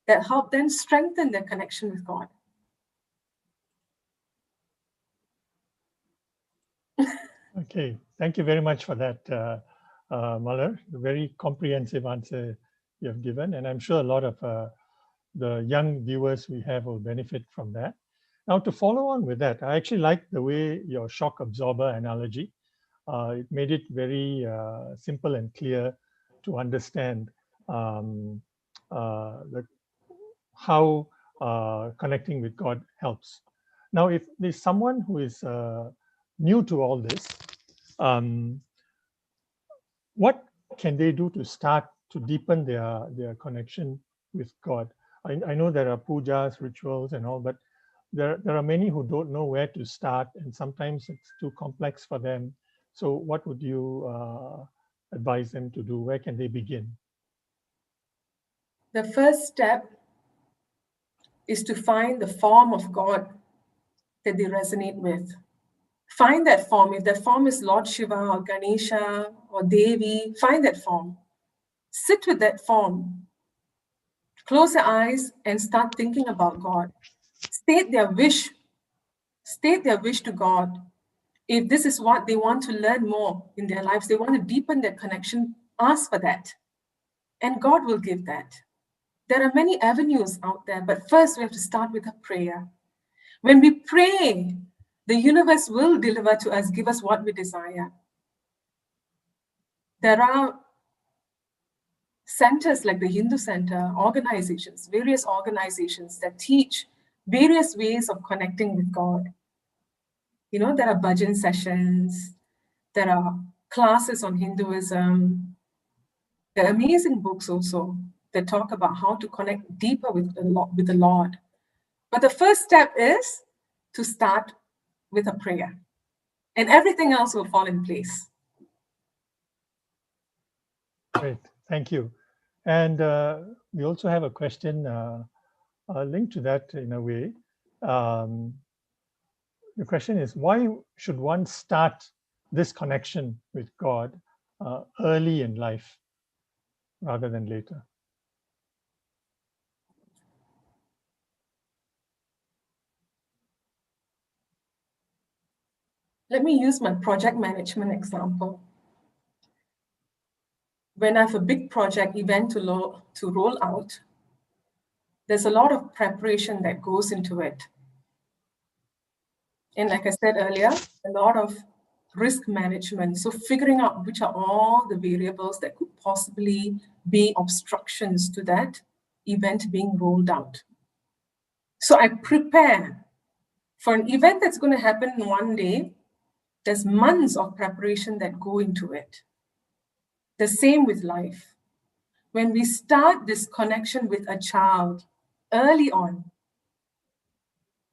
that help them strengthen their connection with God. Okay, thank you very much for that, Malar. A very comprehensive answer you have given, and I'm sure a lot of the young viewers we have will benefit from that. Now, to follow on with that, I actually like the way your shock absorber analogy. It made it very simple and clear to understand how connecting with God helps. Now, if there's someone who is new to all this, what can they do to start to deepen their connection with God? I know there are pujas, rituals and all, but there are many who don't know where to start, and sometimes it's too complex for them. So what would you advise them to do? Where can they begin? The first step is to find the form of God that they resonate with. Find that form. If that form is Lord Shiva or Ganesha or Devi, find that form. Sit with that form. Close your eyes and start thinking about God. State their wish. State their wish to God. If this is what they want to learn more in their lives, they want to deepen their connection, ask for that. And God will give that. There are many avenues out there, but first we have to start with a prayer. When we pray, the universe will deliver to us, give us what we desire. There are centers like the Hindu Center, organizations, various organizations that teach various ways of connecting with God. You know, there are bhajan sessions, there are classes on Hinduism. There are amazing books also that talk about how to connect deeper with the Lord. But the first step is to start with a prayer, and everything else will fall in place. Great, thank you. And we also have a question linked to that in a way. The question is, why should one start this connection with God early in life rather than later? Let me use my project management example. When I have a big project event to roll out, there's a lot of preparation that goes into it. And like I said earlier, a lot of risk management. So figuring out which are all the variables that could possibly be obstructions to that event being rolled out. So I prepare for an event that's going to happen one day. There's months of preparation that go into it. The same with life. When we start this connection with a child early on,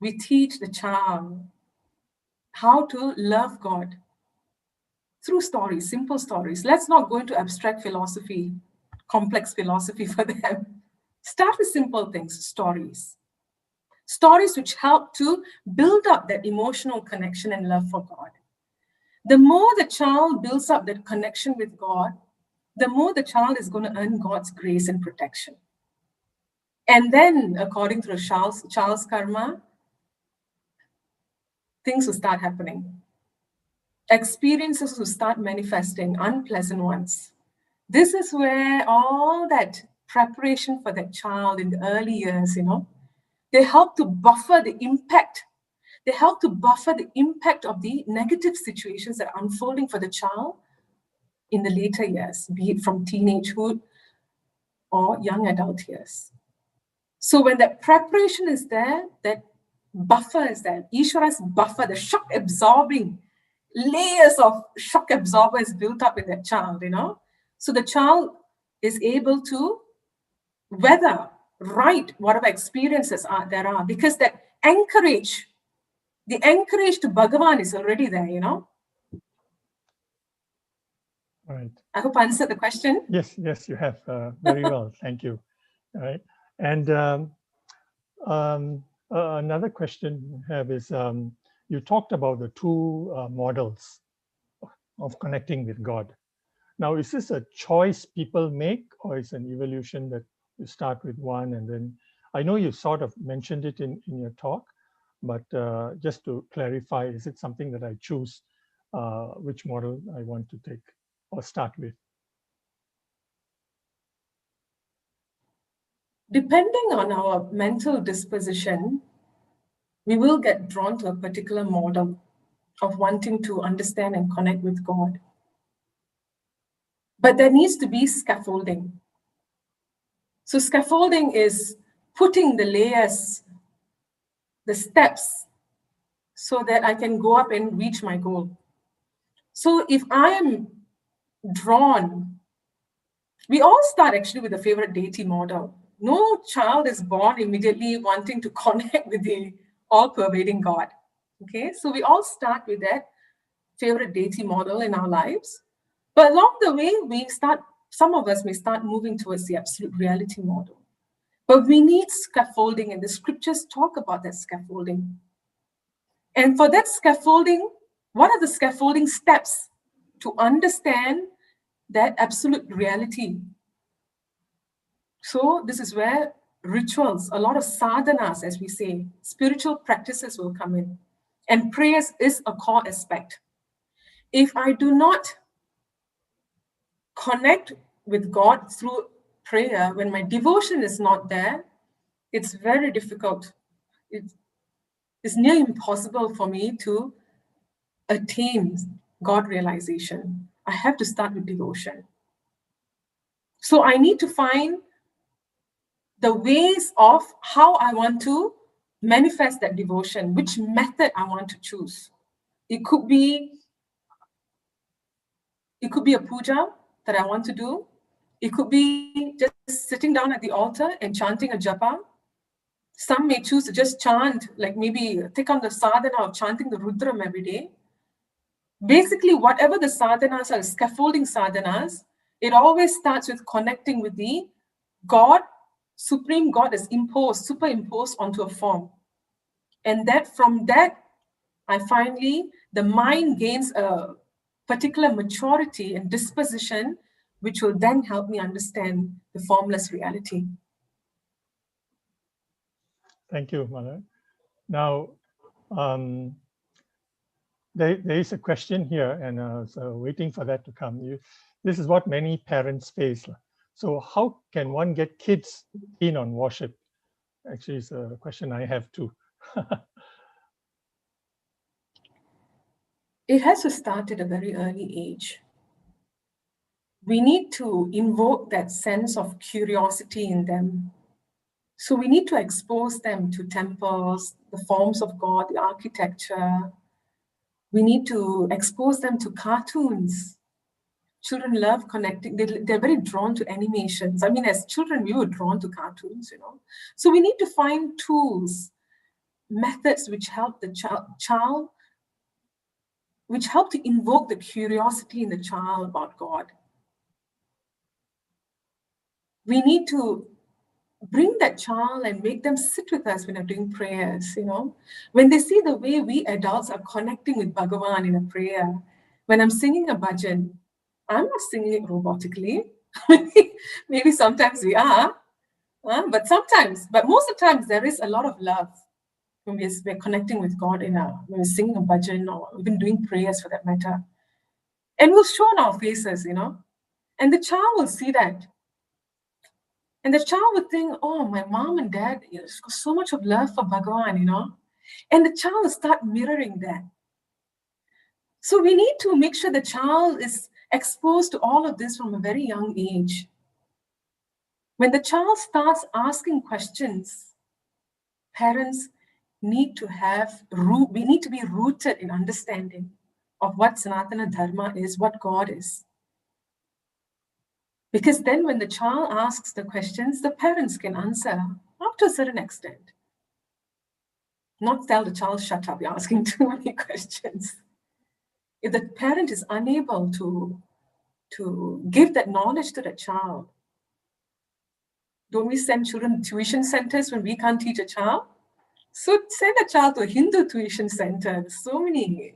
we teach the child how to love God through stories, simple stories. Let's not go into abstract philosophy, complex philosophy for them. Start with simple things, stories. Stories which help to build up that emotional connection and love for God. The more the child builds up that connection with God, the more the child is going to earn God's grace and protection. And then, according to Charles Karma, things will start happening. Experiences will start manifesting, unpleasant ones. This is where all that preparation for that child in the early years, they help to buffer the impact. They help to buffer the impact of the negative situations that are unfolding for the child in the later years, be it from teenagehood or young adult years. So when that preparation is there, that buffer is there, Ishwara's buffer, the shock absorbing layers of shock absorber is built up in that child, So the child is able to weather, right, whatever experiences there are, because that anchorage, the anchorage to Bhagavan is already there, Right. I hope I answered the question. Yes, you have very well. Thank you. All right. And another question I have is, you talked about the two models of connecting with God. Now, is this a choice people make, or is an evolution that you start with one and then, I know you sort of mentioned it in your talk, but just to clarify, is it something that I choose which model I want to take or start with? Depending on our mental disposition, we will get drawn to a particular model of wanting to understand and connect with God. But there needs to be scaffolding. So scaffolding is putting the layers, the steps, so that I can go up and reach my goal. So if I am drawn, we all start actually with a favorite deity model. No child is born immediately wanting to connect with the all-pervading God. Okay, so we all start with that favorite deity model in our lives. But along the way, some of us may start moving towards the absolute reality model. But we need scaffolding, and the scriptures talk about that scaffolding. And for that scaffolding, what are the scaffolding steps to understand that absolute reality? So this is where rituals, a lot of sadhanas, as we say, spiritual practices will come in. And prayers is a core aspect. If I do not connect with God through prayer, when my devotion is not there, it's very difficult. It's near impossible for me to attain God realization. I have to start with devotion. So I need to find the ways of how I want to manifest that devotion, which method I want to choose. It could be a puja that I want to do. It could be just sitting down at the altar and chanting a japa. Some may choose to just chant, like maybe take on the sadhana of chanting the Rudram every day. Basically, whatever the sadhanas are, scaffolding sadhanas, it always starts with connecting with the God, Supreme God is superimposed onto a form. And that from that, the mind gains a particular maturity and disposition, which will then help me understand the formless reality. Thank you, Mala. Now, there is a question here, and I was waiting for that to come. This is what many parents face. So how can one get kids keen on worship? Actually, it's a question I have too. It has to start at a very early age. We need to invoke that sense of curiosity in them. So we need to expose them to temples, the forms of God, the architecture. We need to expose them to cartoons. Children love connecting. They're very drawn to animations. I mean, as children, we were drawn to cartoons, So we need to find tools, methods which help the child, which help to invoke the curiosity in the child about God. We need to bring that child and make them sit with us when we're doing prayers, when they see the way we adults are connecting with Bhagavan in a prayer. When I'm singing a bhajan, I'm not singing it robotically. Maybe sometimes we are, but most of the times there is a lot of love when we're connecting with God when we're singing a bhajan or even doing prayers for that matter. And we'll show on our faces, and the child will see that. And the child would think, oh, my mom and dad, has got so much of love for Bhagavan, And the child will start mirroring that. So we need to make sure the child is exposed to all of this from a very young age. When the child starts asking questions, parents need to we need to be rooted in understanding of what Sanatana Dharma is, what God is. Because then when the child asks the questions, the parents can answer up to a certain extent. Not tell the child, shut up, you're asking too many questions. If the parent is unable to give that knowledge to the child, don't we send children to tuition centers when we can't teach a child? So send a child to a Hindu tuition center. There's so many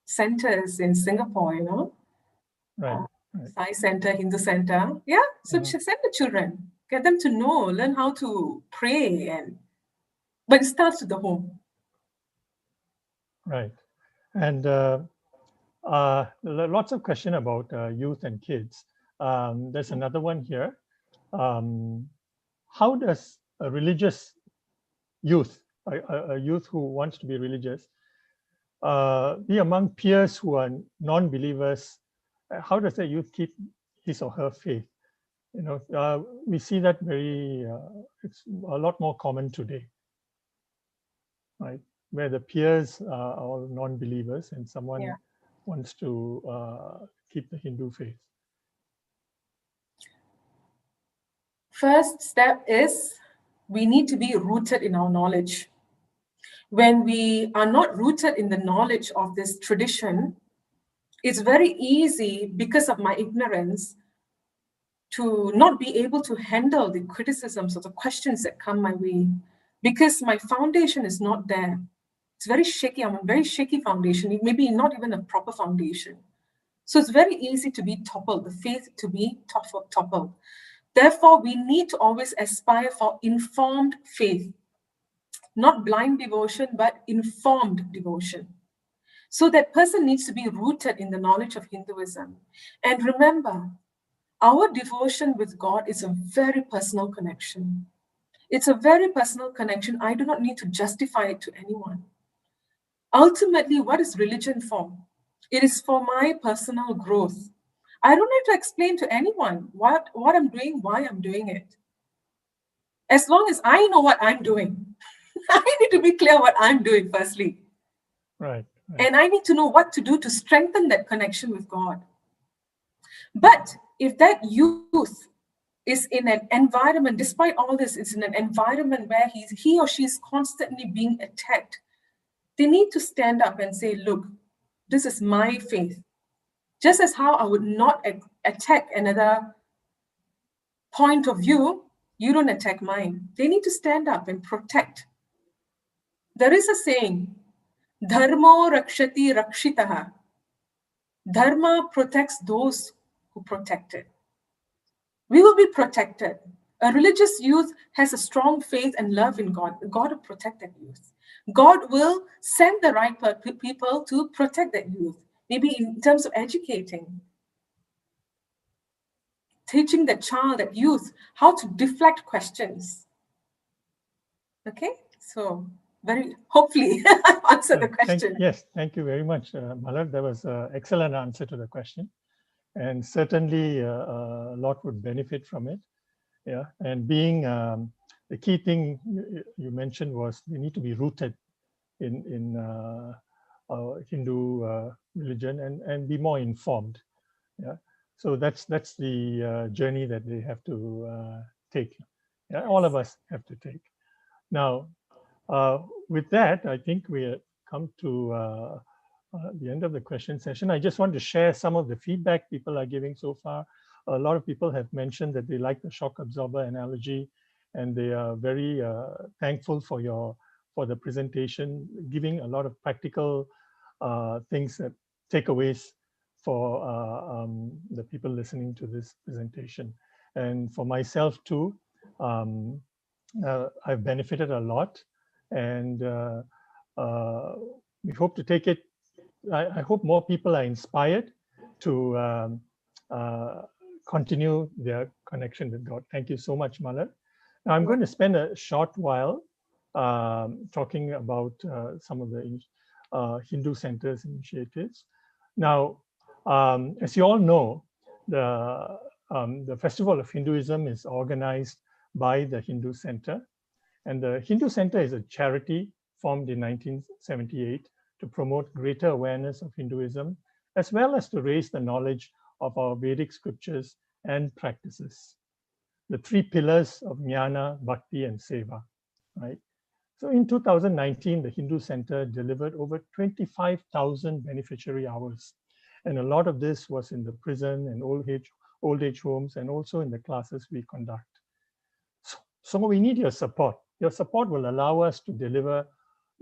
centers in Singapore, Right. Sai Center, Hindu Center. Yeah, so send the children, get them to know, learn how to pray, but it starts with the home. Right. And lots of question about youth and kids. There's another one here. How does a religious youth, a youth who wants to be religious, be among peers who are non-believers? How does a youth keep his or her faith? We see that it's a lot more common today, right? Where the peers are all non-believers and someone wants to keep the Hindu faith. First step is we need to be rooted in our knowledge. When we are not rooted in the knowledge of this tradition, it's very easy, because of my ignorance, to not be able to handle the criticisms or the questions that come my way, because my foundation is not there. It's very shaky. I'm a very shaky foundation, maybe not even a proper foundation. So it's very easy to be toppled, the faith to be toppled. Therefore, we need to always aspire for informed faith, not blind devotion, but informed devotion. So that person needs to be rooted in the knowledge of Hinduism. And remember, our devotion with God is a very personal connection. It's a very personal connection. I do not need to justify it to anyone. Ultimately, what is religion for? It is for my personal growth. I don't need to explain to anyone what I'm doing, why I'm doing it. As long as I know what I'm doing, I need to be clear what I'm doing firstly. Right. And I need to know what to do to strengthen that connection with God. But if that youth is in an environment, despite all this, it's in an environment where he or she is constantly being attacked, they need to stand up and say, look, this is my faith. Just as how I would not attack another point of view, you don't attack mine. They need to stand up and protect. There is a saying, Dharmo rakshati rakshitaha. Dharma protects those who protect it. We will be protected. A religious youth has a strong faith and love in God. God will protect that youth. God will send the right people to protect that youth. Maybe in terms of educating, teaching the child, that youth, how to deflect questions. Okay, so hopefully I've answered the question. Yes, thank you very much, Malar. That was an excellent answer to the question. And certainly a lot would benefit from it. Yeah, and being the key thing you mentioned was we need to be rooted in our Hindu religion and be more informed. Yeah, so that's the journey that they have to take. Yeah, all of us have to take. Now, with that, I think we come to the end of the question session. I just want to share some of the feedback people are giving so far. A lot of people have mentioned that they like the shock absorber analogy and they are very thankful for the presentation, giving a lot of practical things that takeaways for the people listening to this presentation. And for myself too, I've benefited a lot, and we hope to take it. I hope more people are inspired to continue their connection with God. Thank you so much, Malar. Now I'm going to spend a short while talking about some of the Hindu Center's initiatives. Now, as you all know, the Festival of Hinduism is organized by the Hindu Center. And the Hindu Center is a charity formed in 1978 to promote greater awareness of Hinduism, as well as to raise the knowledge of our Vedic scriptures and practices. The three pillars of jnana, bhakti, and seva, right? So in 2019, the Hindu Center delivered over 25,000 beneficiary hours. And a lot of this was in the prison and old age homes, and also in the classes we conduct. So we need your support. Your support will allow us to deliver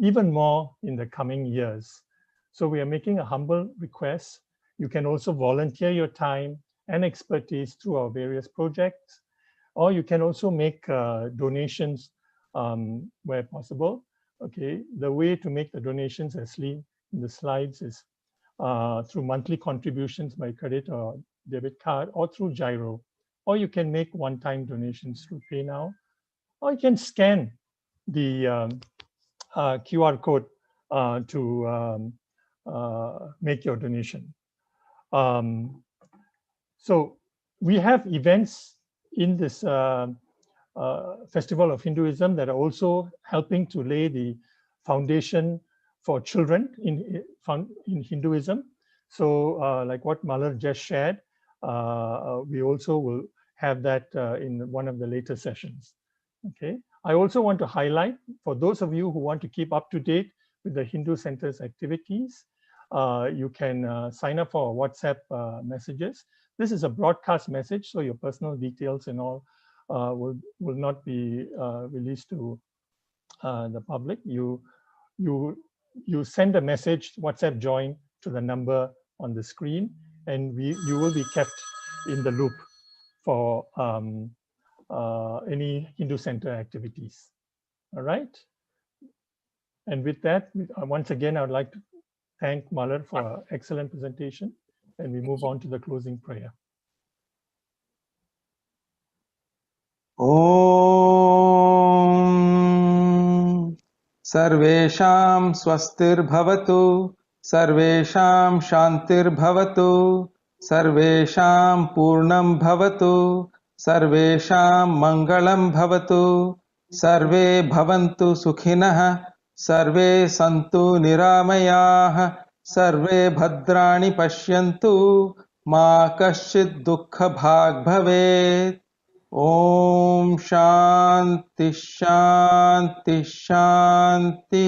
even more in the coming years. So we are making a humble request. You can also volunteer your time and expertise through our various projects, or you can also make donations where possible. Okay, the way to make the donations, as seen in the slides, is through monthly contributions by credit or debit card, or through Giro, or you can make one-time donations through PayNow, or you can scan the QR code to make your donation. So we have events in this Festival of Hinduism that are also helping to lay the foundation for children in Hinduism. So like what Malar just shared, we also will have that in one of the later sessions. Okay. I also want to highlight, for those of you who want to keep up to date with the Hindu Center's activities, you can sign up for WhatsApp messages. This is a broadcast message, so your personal details and all will not be released to the public. You send a message, WhatsApp join, to the number on the screen, and you will be kept in the loop for any Hindu Center activities. All right. And with that, once again, I would like to thank Malar for an excellent presentation, and we move on to the closing prayer. Om Sarvesham Swastir Bhavatu, Sarvesham Shantir Bhavatu, Sarvesham Purnam Bhavatu, Sarvesham Mangalam Bhavatu, Sarve Bhavantu Sukhinah, Sarve Santu Niramayah, Sarve Bhadrani Pashyantu, Ma Kaschid Dukkha Bhag Bhavet. Om Shanti Shanti Shanti.